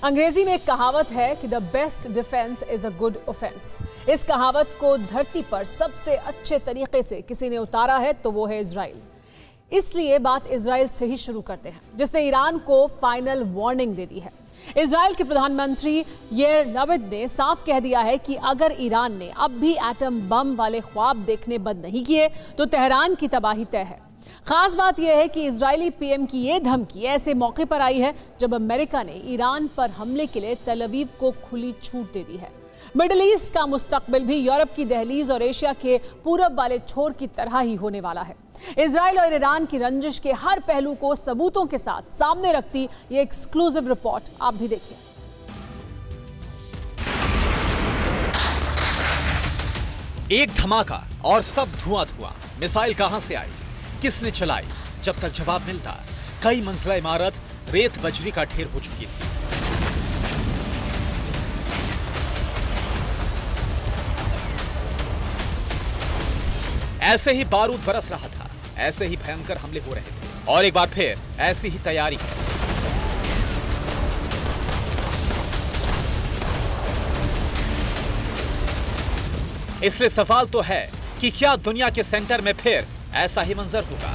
अंग्रेजी में एक कहावत है कि the best defence is a good offence. इस कहावत को धरती पर सबसे अच्छे तरीके से किसी ने उतारा है तो वो है इजराइल। इसलिए बात इजराइल से ही शुरू करते हैं, जिसने ईरान को फाइनल वार्निंग दे दी है। इजराइल के प्रधानमंत्री याइर लपिड ने साफ कह दिया है कि अगर ईरान ने अब भी एटम बम वाले ख्वाब देखने बंद नहीं किए तो तेहरान की तबाही तय है। खास बात यह है कि इजरायली पीएम की यह धमकी ऐसे मौके पर आई है जब अमेरिका ने ईरान पर हमले के लिए तेल अवीव को खुली छूट दे दी है। मिडिल ईस्ट का मुस्तकबिल भी यूरोप की दहलीज और एशिया के पूरब वाले छोर की तरह ही होने वाला है। इजराइल और ईरान की रंजिश के हर पहलू को सबूतों के साथ सामने रखती ये एक्सक्लूसिव रिपोर्ट आप भी देखिए। एक धमाका और सब धुआं धुआं। मिसाइल कहां से आई, किसने चलाई? जब तक जवाब मिलता, कई मंजिला इमारत रेत बजरी का ढेर हो चुकी थी। ऐसे ही बारूद बरस रहा था, ऐसे ही भयंकर हमले हो रहे थे और एक बार फिर ऐसी ही तैयारी है। इसलिए सवाल तो है कि क्या दुनिया के सेंटर में फिर ऐसा ही मंजर होगा?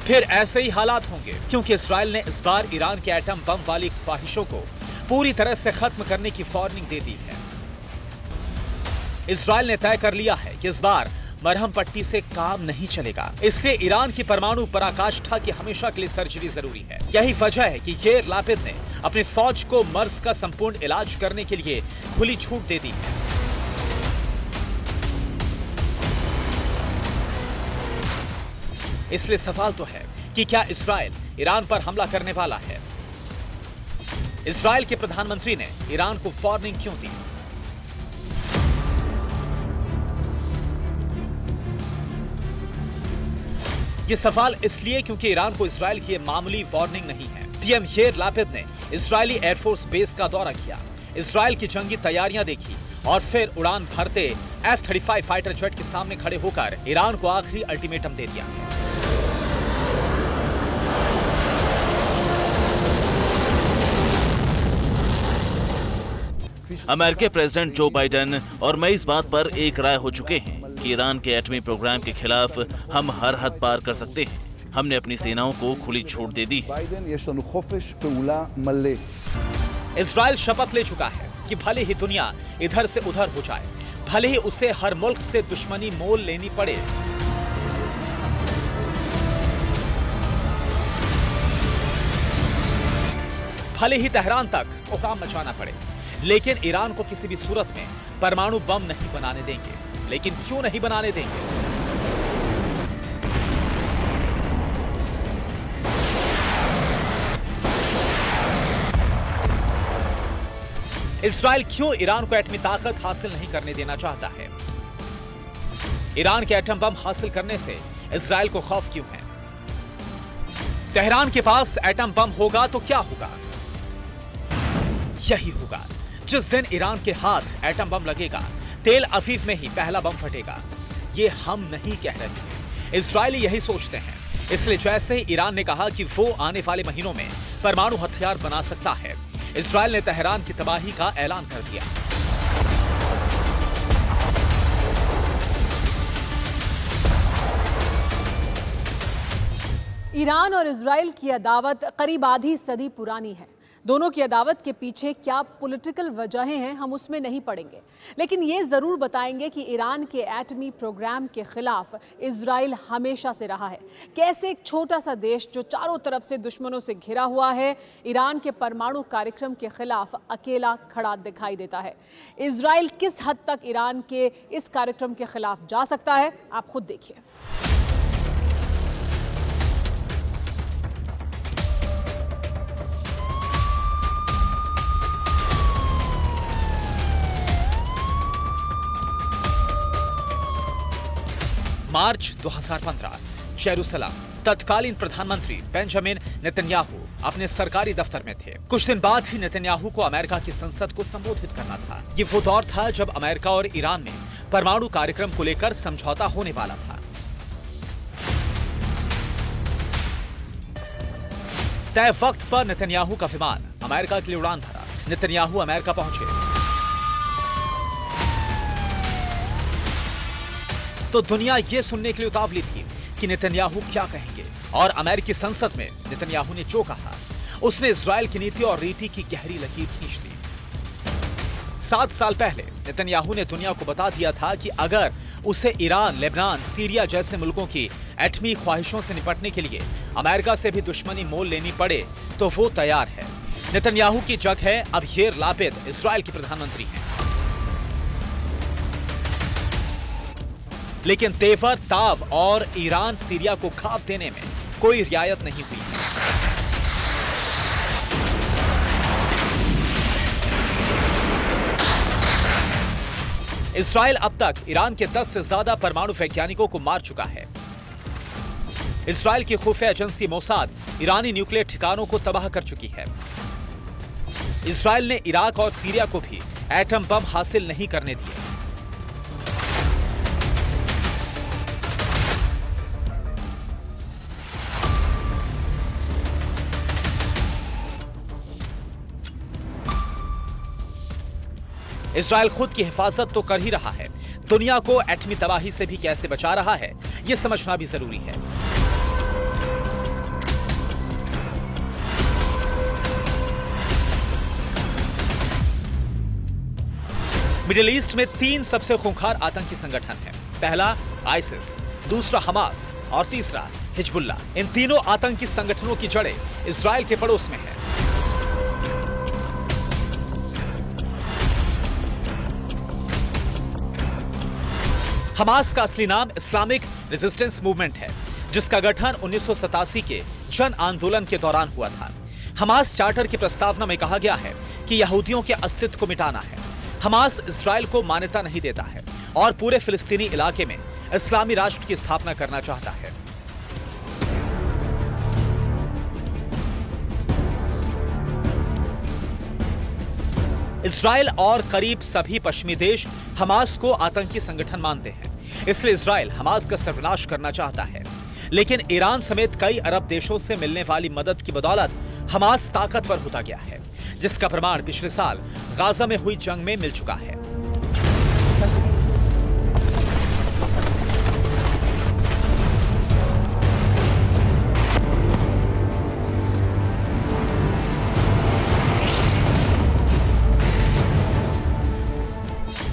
फिर ऐसे ही हालात होंगे, क्योंकि इजराइल ने इस बार ईरान के एटम बम वाली ख्वाहिशों को पूरी तरह से खत्म करने की वार्निंग दे दी है। इजराइल ने तय कर लिया है कि इस बार मरहम पट्टी से काम नहीं चलेगा। इसलिए ईरान की परमाणु पराकाष्ठा की हमेशा के लिए सर्जरी जरूरी है। यही वजह है कि याइर लपिड ने अपनी फौज को मर्ज का संपूर्ण इलाज करने के लिए खुली छूट दे दी है। इसलिए सवाल तो है कि क्या इजराइल ईरान पर हमला करने वाला है? इजराइल के प्रधानमंत्री ने ईरान को वार्निंग क्यों दी? ये सवाल इसलिए क्योंकि ईरान को इजराइल की मामूली वार्निंग नहीं है। पीएम याइर लपिड ने इजरायली एयरफोर्स बेस का दौरा किया, इजराइल की जंगी तैयारियां देखी और फिर उड़ान भरते F-35 फाइटर जेट के सामने खड़े होकर ईरान को आखिरी अल्टीमेटम दे दिया। अमेरिकी प्रेसिडेंट जो बाइडेन और मैं इस बात पर एक राय हो चुके हैं कि ईरान के एटमी प्रोग्राम के खिलाफ हम हर हद पार कर सकते हैं। हमने अपनी सेनाओं को खुली छूट दे दी। इजराइल शपथ ले चुका है कि भले ही दुनिया इधर से उधर हो जाए, भले ही उसे हर मुल्क से दुश्मनी मोल लेनी पड़े, भले ही तेहरान तक कोहराम मचाना पड़े, लेकिन ईरान को किसी भी सूरत में परमाणु बम नहीं बनाने देंगे। लेकिन क्यों नहीं बनाने देंगे? इजराइल क्यों ईरान को एटमी ताकत हासिल नहीं करने देना चाहता है? ईरान के एटम बम हासिल करने से इजराइल को खौफ क्यों है? तेहरान के पास एटम बम होगा तो क्या होगा? यही होगा, जिस दिन ईरान के हाथ एटम बम लगेगा, तेल अवीव में ही पहला बम फटेगा। ये हम नहीं कह रहे हैं, इजरायली यही सोचते हैं। इसलिए जैसे ही ईरान ने कहा कि वो आने वाले महीनों में परमाणु हथियार बना सकता है, इजराइल ने तेहरान की तबाही का ऐलान कर दिया। ईरान और इजराइल की अदावत करीब आधी सदी पुरानी है। दोनों की अदावत के पीछे क्या पॉलिटिकल वजहें हैं हम उसमें नहीं पड़ेंगे, लेकिन ये ज़रूर बताएंगे कि ईरान के एटमी प्रोग्राम के खिलाफ इजराइल हमेशा से रहा है। कैसे एक छोटा सा देश जो चारों तरफ से दुश्मनों से घिरा हुआ है, ईरान के परमाणु कार्यक्रम के खिलाफ अकेला खड़ा दिखाई देता है। इजराइल किस हद तक ईरान के इस कार्यक्रम के खिलाफ जा सकता है, आप खुद देखिए। मार्च 2015, जेरूसलम। तत्कालीन प्रधानमंत्री बेंजामिन नेतन्याहू अपने सरकारी दफ्तर में थे। कुछ दिन बाद ही नेतन्याहू को अमेरिका की संसद को संबोधित करना था। ये वो दौर था जब अमेरिका और ईरान में परमाणु कार्यक्रम को लेकर समझौता होने वाला था। तय वक्त पर नेतन्याहू का विमान अमेरिका के लिए उड़ान भरा। नेतन्याहू अमेरिका पहुंचे तो दुनिया ये सुनने के लिए उतावली थी कि नेतन्याहू क्या कहेंगे। और अमेरिकी संसद में नेतन्याहू ने जो कहा, उसने इजराइल की नीति और रीति की गहरी लकीर खींच ली। 7 साल पहले नेतन्याहू ने दुनिया को बता दिया था कि अगर उसे ईरान, लेबनान, सीरिया जैसे मुल्कों की एटमी ख्वाहिशों से निपटने के लिए अमेरिका से भी दुश्मनी मोल लेनी पड़े तो वो तैयार है। नेतन्याहू की जगह अब याइर लापिड इजराइल के प्रधानमंत्री हैं। लेकिन तेवर, ताव और ईरान, सीरिया को घाव देने में कोई रियायत नहीं हुई है। इजराइल अब तक ईरान के 10 से ज्यादा परमाणु वैज्ञानिकों को मार चुका है। इजराइल की खुफिया एजेंसी मोसाद ईरानी न्यूक्लियर ठिकानों को तबाह कर चुकी है। इजराइल ने इराक और सीरिया को भी एटम बम हासिल नहीं करने दिए। इजराइल खुद की हिफाजत तो कर ही रहा है, दुनिया को एटमी तबाही से भी कैसे बचा रहा है, यह समझना भी जरूरी है। मिडिल ईस्ट में 3 सबसे खूंखार आतंकी संगठन हैं। पहला आइसिस, दूसरा हमास और तीसरा हिजबुल्ला। इन तीनों आतंकी संगठनों की जड़ें इजराइल के पड़ोस में हैं। हमास का असली नाम इस्लामिक रेजिस्टेंस मूवमेंट है, जिसका गठन 1987 के जन आंदोलन के दौरान हुआ था। हमास चार्टर की प्रस्तावना में कहा गया है कि यहूदियों के अस्तित्व को मिटाना है। हमास इजराइल को मान्यता नहीं देता है और पूरे फिलिस्तीनी इलाके में इस्लामी राष्ट्र की स्थापना करना चाहता है। इजराइल और करीब सभी पश्चिमी देश हमास को आतंकी संगठन मानते हैं, इसलिए इजराइल हमास का सर्वनाश करना चाहता है। लेकिन ईरान समेत कई अरब देशों से मिलने वाली मदद की बदौलत हमास ताकतवर होता गया है, जिसका प्रमाण पिछले साल गाजा में हुई जंग में मिल चुका है।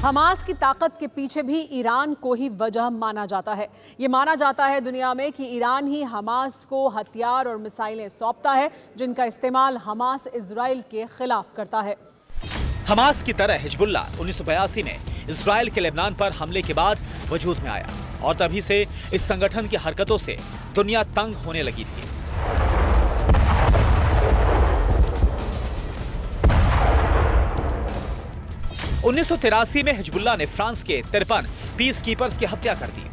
हमास की ताकत के पीछे भी ईरान को ही वजह माना जाता है। ये माना जाता है दुनिया में कि ईरान ही हमास को हथियार और मिसाइलें सौंपता है, जिनका इस्तेमाल हमास इजराइल के खिलाफ करता है। हमास की तरह हिजबुल्ला 1982 में इजराइल के लेबनान पर हमले के बाद वजूद में आया और तभी से इस संगठन की हरकतों से दुनिया तंग होने लगी थी। उन्नीस 1983 में हिजबुल्ला ने फ्रांस के 53 पीस कीपर्स की हत्या कर दी।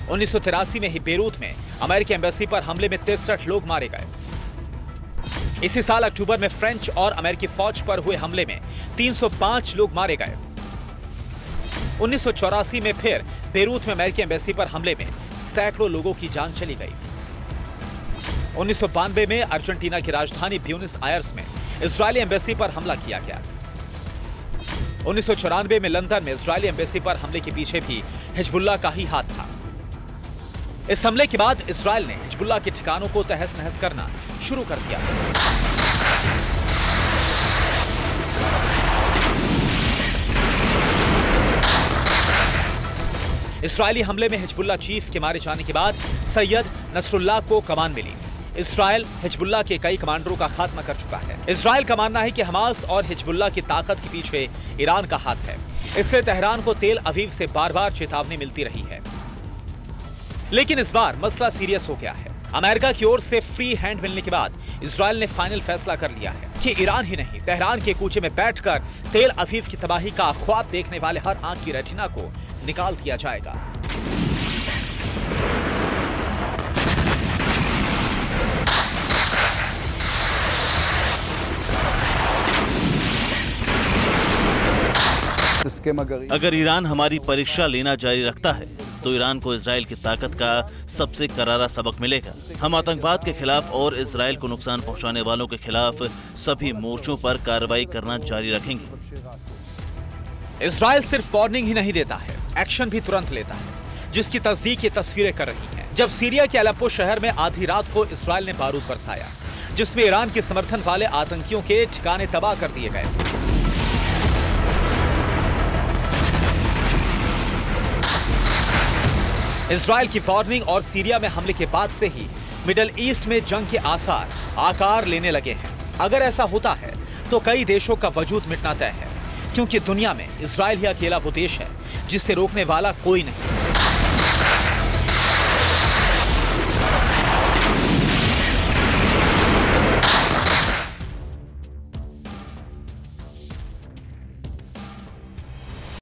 1983 में ही बेरूत में अमेरिकी एम्बेसी पर हमले में 63 लोग मारे गए। इसी साल अक्टूबर में फ्रेंच और अमेरिकी फौज पर हुए हमले में 305 लोग मारे गए। 1984 में फिर बेरूत में अमेरिकी एम्बेसी पर हमले में सैकड़ों लोगों की जान चली गई। 1992 में अर्जेंटीना की राजधानी ब्यूनस आयर्स में इजरायली एम्बेसी पर हमला किया गया। 1994 में लंदन में इजरायली एम्बेसी पर हमले के पीछे भी हिजबुल्ला का ही हाथ था। इस हमले के बाद इजरायल ने हिजबुल्ला के ठिकानों को तहस नहस करना शुरू कर दिया। इजरायली हमले में हिजबुल्ला चीफ के मारे जाने के बाद सैयद नसरुल्लाह को कमान मिली। इजरायल हिजबुल्ला के कई कमांडरों का खात्मा कर चुका है। इजरायल का मानना है कि हमास और हिजबुल्ला की ताकत के पीछे ईरान का हाथ है, इसलिए तेहरान को तेल अवीव से बार-बार चेतावनी मिलती रही है। लेकिन इस बार मसला सीरियस हो गया है। अमेरिका की ओर से फ्री हैंड मिलने के बाद इजरायल ने फाइनल फैसला कर लिया है कि ईरान ही नहीं, तेहरान के कूचे में बैठकर तेल अवीव की तबाही का ख्वाब देखने वाले हर आंख की रेटिना को निकाल दिया जाएगा। अगर ईरान हमारी परीक्षा लेना जारी रखता है तो ईरान को इजराइल की ताकत का सबसे करारा सबक मिलेगा। हम आतंकवाद के खिलाफ और इजराइल को नुकसान पहुंचाने वालों के खिलाफ सभी मोर्चों पर कार्रवाई करना जारी रखेंगे। इजराइल सिर्फ वार्निंग ही नहीं देता है, एक्शन भी तुरंत लेता है, जिसकी तस्दीक ये तस्वीरें कर रही हैं। जब सीरिया के अलेप्पो शहर में आधी रात को इजराइल ने बारूद बरसाया, जिसमें ईरान के समर्थन वाले आतंकियों के ठिकाने तबाह कर दिए गए। इजराइल की वार्निंग और सीरिया में हमले के बाद से ही मिडिल ईस्ट में जंग के आसार आकार लेने लगे हैं। अगर ऐसा होता है तो कई देशों का वजूद मिटना तय है, क्योंकि दुनिया में इजराइल ही अकेला वो देश है जिसे रोकने वाला कोई नहीं।